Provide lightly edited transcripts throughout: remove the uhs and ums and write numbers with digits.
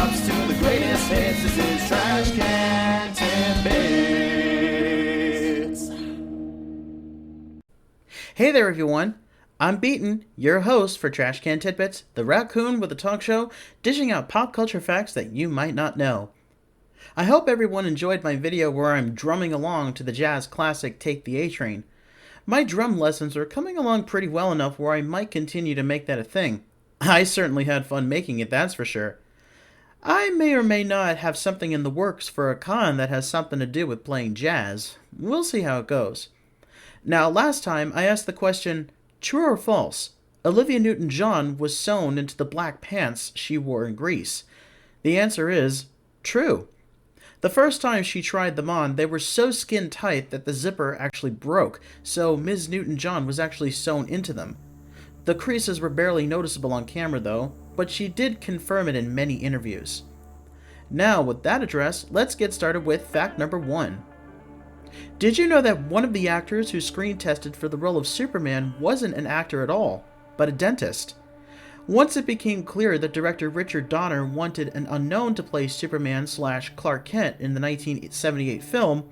drops to the greatest hits. This is Trash Can Tidbits. Hey there, everyone. I'm Beaton, your host for Trash Can Tidbits, the raccoon with a talk show, dishing out pop culture facts that you might not know. I hope everyone enjoyed my video where I'm drumming along to the jazz classic Take the A-Train. My drum lessons are coming along pretty well enough where I might continue to make that a thing. I certainly had fun making it, that's for sure. I may or may not have something in the works for a con that has something to do with playing jazz. We'll see how it goes. Now, last time I asked the question, true or false? Olivia Newton-John was sewn into the black pants she wore in Grease. The answer is true. The first time she tried them on, they were so skin tight that the zipper actually broke, so Ms. Newton-John was actually sewn into them. The creases were barely noticeable on camera though, but she did confirm it in many interviews. Now, with that address, let's get started with fact number 1. Did you know that one of the actors who screen tested for the role of Superman wasn't an actor at all, but a dentist? Once it became clear that director Richard Donner wanted an unknown to play Superman/Clark Kent in the 1978 film,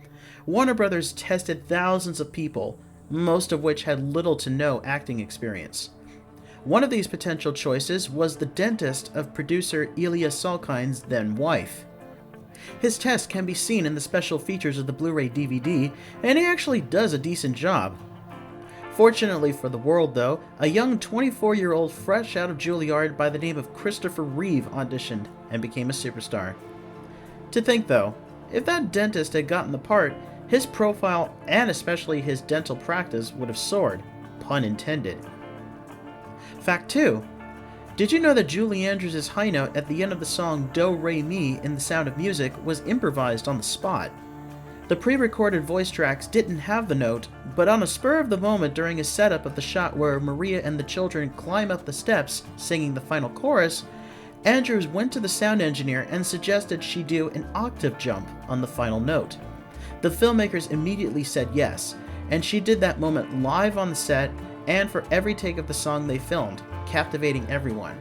Warner Brothers tested thousands of people, most of which had little to no acting experience. One of these potential choices was the dentist of producer Ilya Salkind's then wife. His test can be seen in the special features of the Blu-ray DVD, and he actually does a decent job. Fortunately for the world, though, a young 24-year-old fresh out of Juilliard by the name of Christopher Reeve auditioned and became a superstar. To think, though, if that dentist had gotten the part, his profile and especially his dental practice would have soared, pun intended. Fact 2. Did you know that Julie Andrews' high note at the end of the song Do Re Mi in The Sound of Music was improvised on the spot? The pre-recorded voice tracks didn't have the note, but on a spur of the moment during a setup of the shot where Maria and the children climb up the steps singing the final chorus, Andrews went to the sound engineer and suggested she do an octave jump on the final note. The filmmakers immediately said yes, and she did that moment live on the set and for every take of the song they filmed, captivating everyone.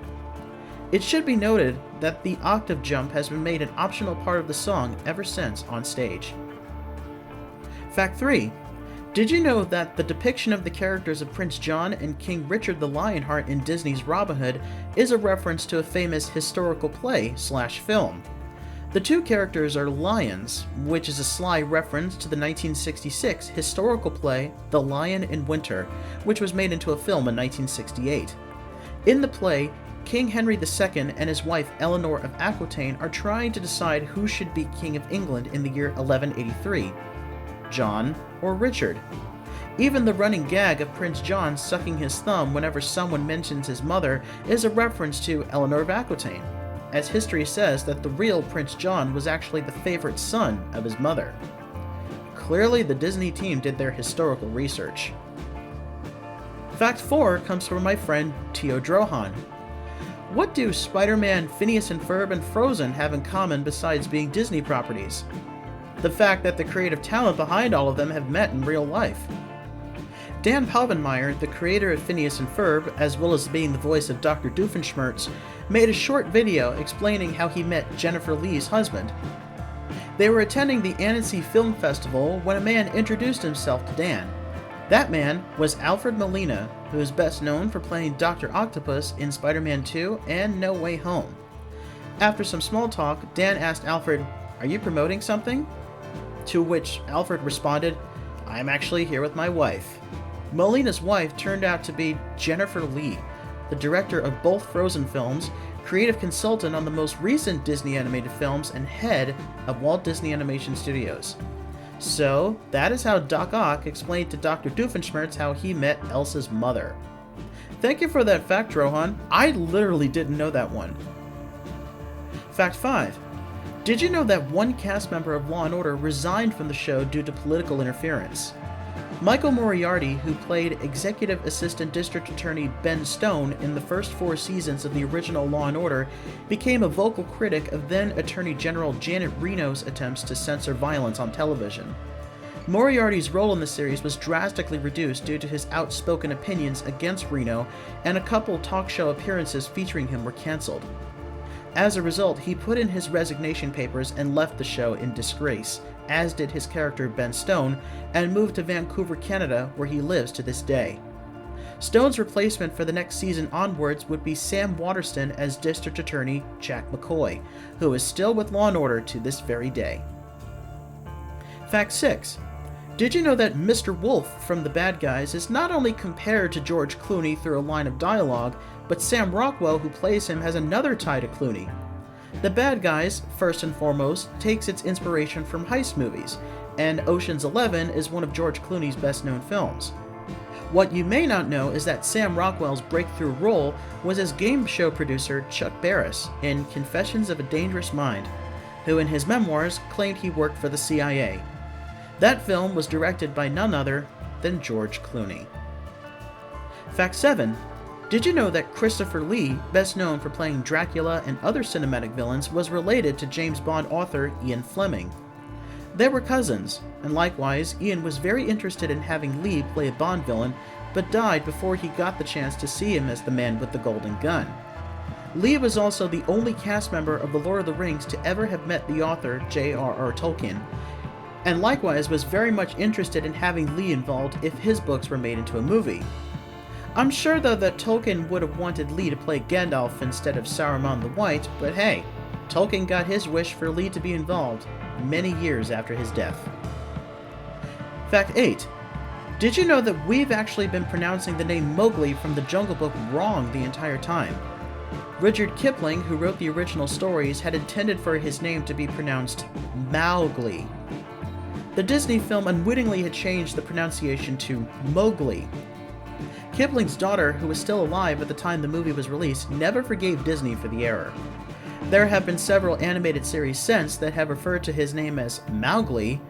It should be noted that the octave jump has been made an optional part of the song ever since on stage. Fact 3. Did you know that the depiction of the characters of Prince John and King Richard the Lionheart in Disney's Robin Hood is a reference to a famous historical play/film? The two characters are lions, which is a sly reference to the 1966 historical play The Lion in Winter, which was made into a film in 1968. In the play, King Henry II and his wife Eleanor of Aquitaine are trying to decide who should be King of England in the year 1183. John or Richard. Even the running gag of Prince John sucking his thumb whenever someone mentions his mother is a reference to Eleanor of Aquitaine, as history says that the real Prince John was actually the favorite son of his mother. Clearly, the Disney team did their historical research. Fact 4 comes from my friend Tio Drohan. What do Spider-Man, Phineas and Ferb, and Frozen have in common besides being Disney properties? The fact that the creative talent behind all of them have met in real life. Dan Palbenmeyer, the creator of Phineas and Ferb, as well as being the voice of Dr. Doofenshmirtz, made a short video explaining how he met Jennifer Lee's husband. They were attending the Annecy Film Festival when a man introduced himself to Dan. That man was Alfred Molina, who is best known for playing Dr. Octopus in Spider-Man 2 and No Way Home. After some small talk, Dan asked Alfred, "Are you promoting something?" To which Alfred responded, "I'm actually here with my wife." Molina's wife turned out to be Jennifer Lee, the director of both Frozen films, creative consultant on the most recent Disney animated films, and head of Walt Disney Animation Studios. So, that is how Doc Ock explained to Dr. Doofenshmirtz how he met Elsa's mother. Thank you for that fact, Rohan. I literally didn't know that one. Fact 5. Did you know that one cast member of Law & Order resigned from the show due to political interference? Michael Moriarty, who played Executive Assistant District Attorney Ben Stone in the first 4 seasons of the original Law & Order, became a vocal critic of then Attorney General Janet Reno's attempts to censor violence on television. Moriarty's role in the series was drastically reduced due to his outspoken opinions against Reno, and a couple talk show appearances featuring him were cancelled. As a result, he put in his resignation papers and left the show in disgrace, as did his character Ben Stone, and moved to Vancouver, Canada, where he lives to this day. Stone's replacement for the next season onwards would be Sam Waterston as District Attorney Jack McCoy, who is still with Law & Order to this very day. Fact 6. Did you know that Mr. Wolf from The Bad Guys is not only compared to George Clooney through a line of dialogue, but Sam Rockwell, who plays him, has another tie to Clooney? The Bad Guys, first and foremost, takes its inspiration from heist movies, and Ocean's 11 is one of George Clooney's best-known films. What you may not know is that Sam Rockwell's breakthrough role was as game show producer Chuck Barris in Confessions of a Dangerous Mind, who in his memoirs claimed he worked for the CIA. That film was directed by none other than George Clooney. Fact 7. Did you know that Christopher Lee, best known for playing Dracula and other cinematic villains, was related to James Bond author Ian Fleming? They were cousins, and likewise, Ian was very interested in having Lee play a Bond villain, but died before he got the chance to see him as the man with the golden gun. Lee was also the only cast member of The Lord of the Rings to ever have met the author J.R.R. Tolkien, and likewise was very much interested in having Lee involved if his books were made into a movie. I'm sure though that Tolkien would have wanted Lee to play Gandalf instead of Saruman the White, but hey, Tolkien got his wish for Lee to be involved many years after his death. Fact 8. Did you know that we've actually been pronouncing the name Mowgli from the Jungle Book wrong the entire time? Rudyard Kipling, who wrote the original stories, had intended for his name to be pronounced Mowgli. The Disney film unwittingly had changed the pronunciation to Mowgli. Kipling's daughter, who was still alive at the time the movie was released, never forgave Disney for the error. There have been several animated series since that have referred to his name as Mowgli,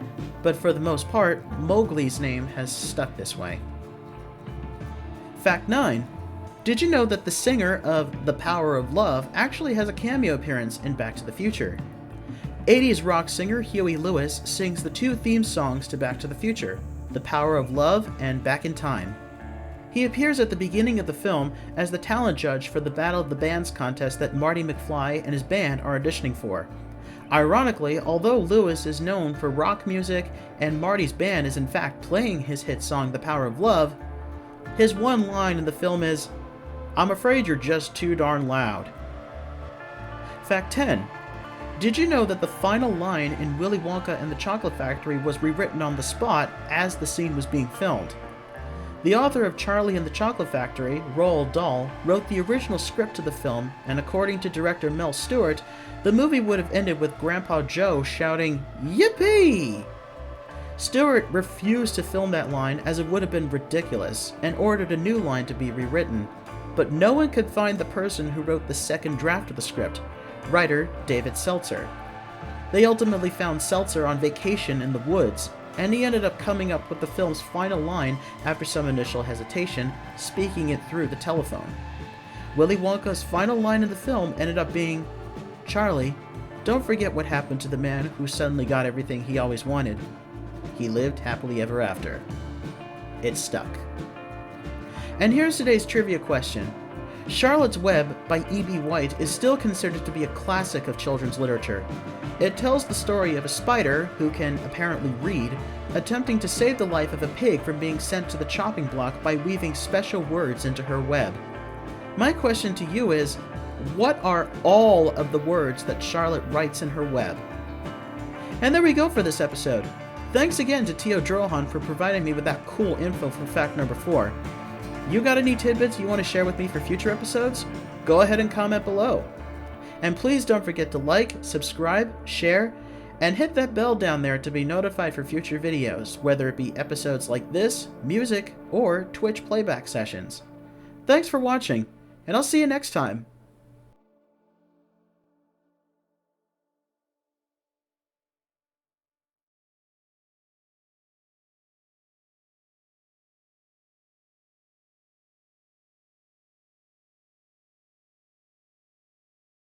but for the most part, Mowgli's name has stuck this way. Fact 9. Did you know that the singer of The Power of Love actually has a cameo appearance in Back to the Future? 80s rock singer Huey Lewis sings the two theme songs to Back to the Future, The Power of Love and Back in Time. He appears at the beginning of the film as the talent judge for the Battle of the Bands contest that Marty McFly and his band are auditioning for. Ironically, although Lewis is known for rock music and Marty's band is in fact playing his hit song The Power of Love, his one line in the film is, "I'm afraid you're just too darn loud." Fact 10. Did you know that the final line in Willy Wonka and the Chocolate Factory was rewritten on the spot as the scene was being filmed? The author of Charlie and the Chocolate Factory, Roald Dahl, wrote the original script to the film, and according to director Mel Stewart, the movie would have ended with Grandpa Joe shouting, "Yippee!" Stewart refused to film that line as it would have been ridiculous, and ordered a new line to be rewritten. But no one could find the person who wrote the second draft of the script, writer David Seltzer. They ultimately found Seltzer on vacation in the woods, and he ended up coming up with the film's final line after some initial hesitation, speaking it through the telephone. Willy Wonka's final line in the film ended up being, "Charlie, don't forget what happened to the man who suddenly got everything he always wanted. He lived happily ever after." It stuck. And here's today's trivia question. Charlotte's Web by E.B. White is still considered to be a classic of children's literature. It tells the story of a spider, who can apparently read, attempting to save the life of a pig from being sent to the chopping block by weaving special words into her web. My question to you is, what are all of the words that Charlotte writes in her web? And there we go for this episode. Thanks again to Tio Drohan for providing me with that cool info for fact number 4. You got any tidbits you want to share with me for future episodes? Go ahead and comment below. And please don't forget to like, subscribe, share, and hit that bell down there to be notified for future videos, whether it be episodes like this, music, or Twitch playback sessions. Thanks for watching, and I'll see you next time.